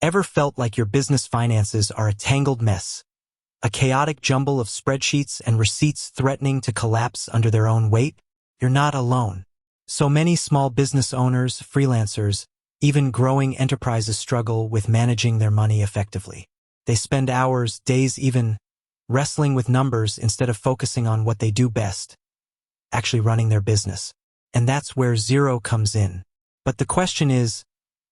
Ever felt like your business finances are a tangled mess? A chaotic jumble of spreadsheets and receipts threatening to collapse under their own weight? You're not alone. So many small business owners, freelancers, even growing enterprises struggle with managing their money effectively. They spend hours, days even, wrestling with numbers instead of focusing on what they do best, actually running their business. And that's where Xero comes in. But the question is,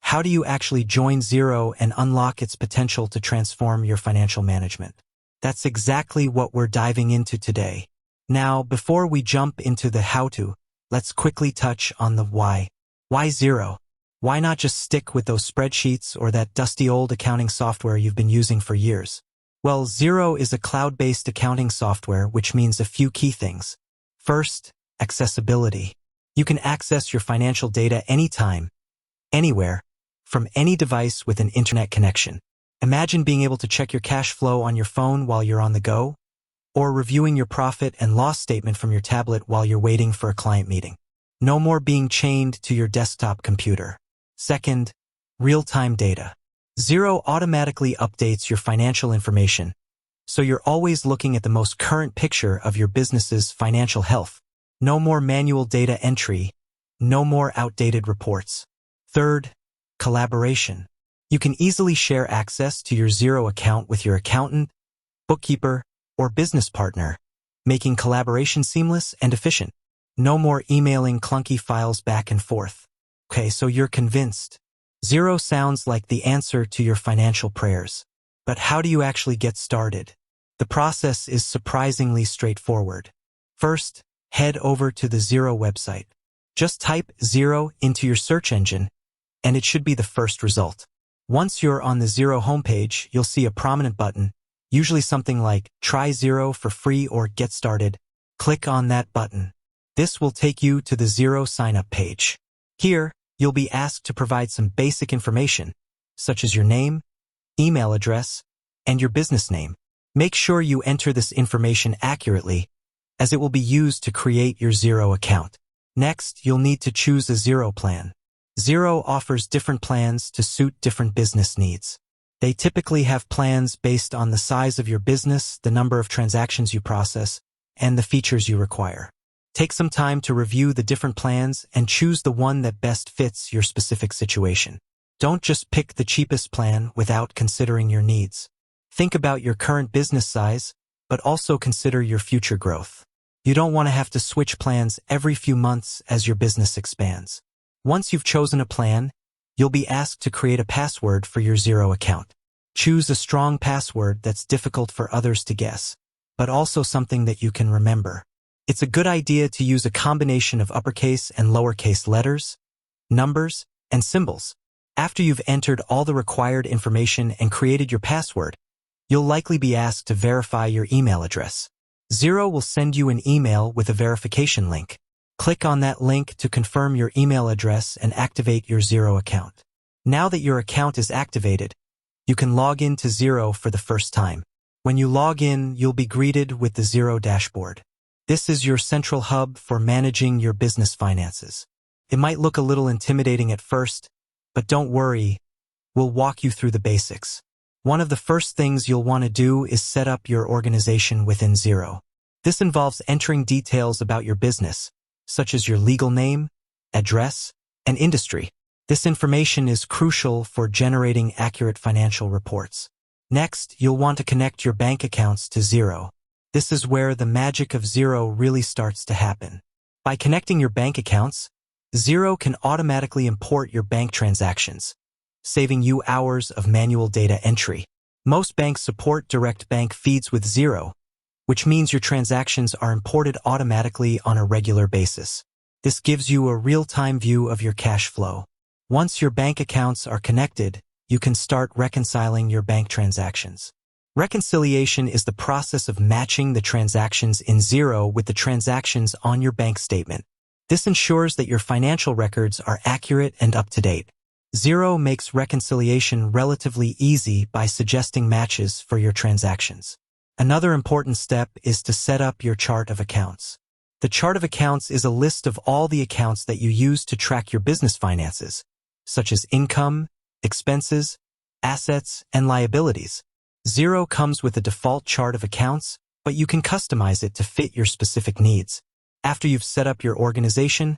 how do you actually join Xero and unlock its potential to transform your financial management? That's exactly what we're diving into today. Now, before we jump into the how-to, let's quickly touch on the why. Why Xero? Why not just stick with those spreadsheets or that dusty old accounting software you've been using for years? Well, Xero is a cloud-based accounting software, which means a few key things. First, accessibility. You can access your financial data anytime, anywhere, from any device with an internet connection. Imagine being able to check your cash flow on your phone while you're on the go, or reviewing your profit and loss statement from your tablet while you're waiting for a client meeting. No more being chained to your desktop computer. Second, real-time data. Xero automatically updates your financial information, so you're always looking at the most current picture of your business's financial health. No more manual data entry, no more outdated reports. Third, collaboration. You can easily share access to your Xero account with your accountant, bookkeeper, or business partner, making collaboration seamless and efficient. No more emailing clunky files back and forth. Okay, so you're convinced. Xero sounds like the answer to your financial prayers. But how do you actually get started? The process is surprisingly straightforward. First, head over to the Xero website. Just type Xero into your search engine, and it should be the first result. Once you're on the Xero homepage, you'll see a prominent button, usually something like Try Xero for free or Get Started. Click on that button. This will take you to the Xero sign-up page. Here, you'll be asked to provide some basic information, such as your name, email address, and your business name. Make sure you enter this information accurately, as it will be used to create your Xero account. Next, you'll need to choose a Xero plan. Xero offers different plans to suit different business needs. They typically have plans based on the size of your business, the number of transactions you process, and the features you require. Take some time to review the different plans and choose the one that best fits your specific situation. Don't just pick the cheapest plan without considering your needs. Think about your current business size, but also consider your future growth. You don't want to have to switch plans every few months as your business expands. Once you've chosen a plan, you'll be asked to create a password for your Xero account. Choose a strong password that's difficult for others to guess, but also something that you can remember. It's a good idea to use a combination of uppercase and lowercase letters, numbers, and symbols. After you've entered all the required information and created your password, you'll likely be asked to verify your email address. Xero will send you an email with a verification link. Click on that link to confirm your email address and activate your Xero account. Now that your account is activated, you can log in to Xero for the first time. When you log in, you'll be greeted with the Xero dashboard. This is your central hub for managing your business finances. It might look a little intimidating at first, but don't worry, we'll walk you through the basics. One of the first things you'll want to do is set up your organization within Xero. This involves entering details about your business, such as your legal name, address, and industry. This information is crucial for generating accurate financial reports. Next, you'll want to connect your bank accounts to Xero. This is where the magic of Xero really starts to happen. By connecting your bank accounts, Xero can automatically import your bank transactions, saving you hours of manual data entry. Most banks support direct bank feeds with Xero, which means your transactions are imported automatically on a regular basis. This gives you a real-time view of your cash flow. Once your bank accounts are connected, you can start reconciling your bank transactions. Reconciliation is the process of matching the transactions in Xero with the transactions on your bank statement. This ensures that your financial records are accurate and up-to-date. Xero makes reconciliation relatively easy by suggesting matches for your transactions. Another important step is to set up your chart of accounts. The chart of accounts is a list of all the accounts that you use to track your business finances, such as income, expenses, assets, and liabilities. Xero comes with a default chart of accounts, but you can customize it to fit your specific needs. After you've set up your organization,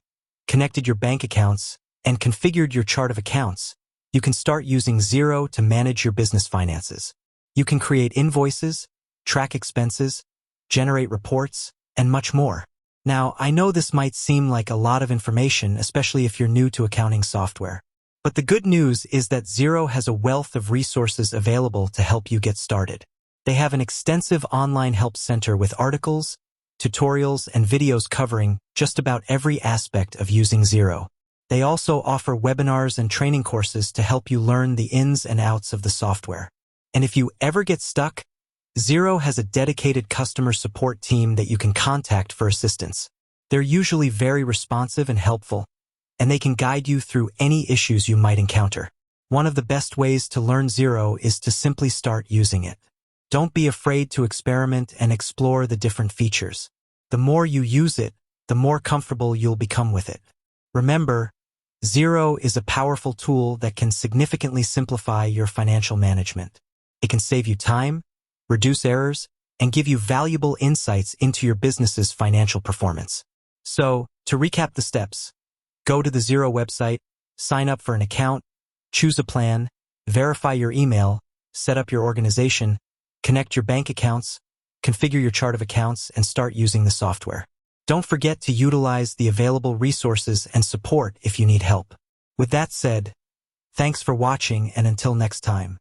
connected your bank accounts, and configured your chart of accounts, you can start using Xero to manage your business finances. You can create invoices, track expenses, generate reports, and much more. Now, I know this might seem like a lot of information, especially if you're new to accounting software. But the good news is that Xero has a wealth of resources available to help you get started. They have an extensive online help center with articles, tutorials, and videos covering just about every aspect of using Xero. They also offer webinars and training courses to help you learn the ins and outs of the software. And if you ever get stuck, Xero has a dedicated customer support team that you can contact for assistance. They're usually very responsive and helpful, and they can guide you through any issues you might encounter. One of the best ways to learn Xero is to simply start using it. Don't be afraid to experiment and explore the different features. The more you use it, the more comfortable you'll become with it. Remember, Xero is a powerful tool that can significantly simplify your financial management. It can save you time, reduce errors, and give you valuable insights into your business's financial performance. So, to recap the steps, go to the Xero website, sign up for an account, choose a plan, verify your email, set up your organization, connect your bank accounts, configure your chart of accounts, and start using the software. Don't forget to utilize the available resources and support if you need help. With that said, thanks for watching, and until next time.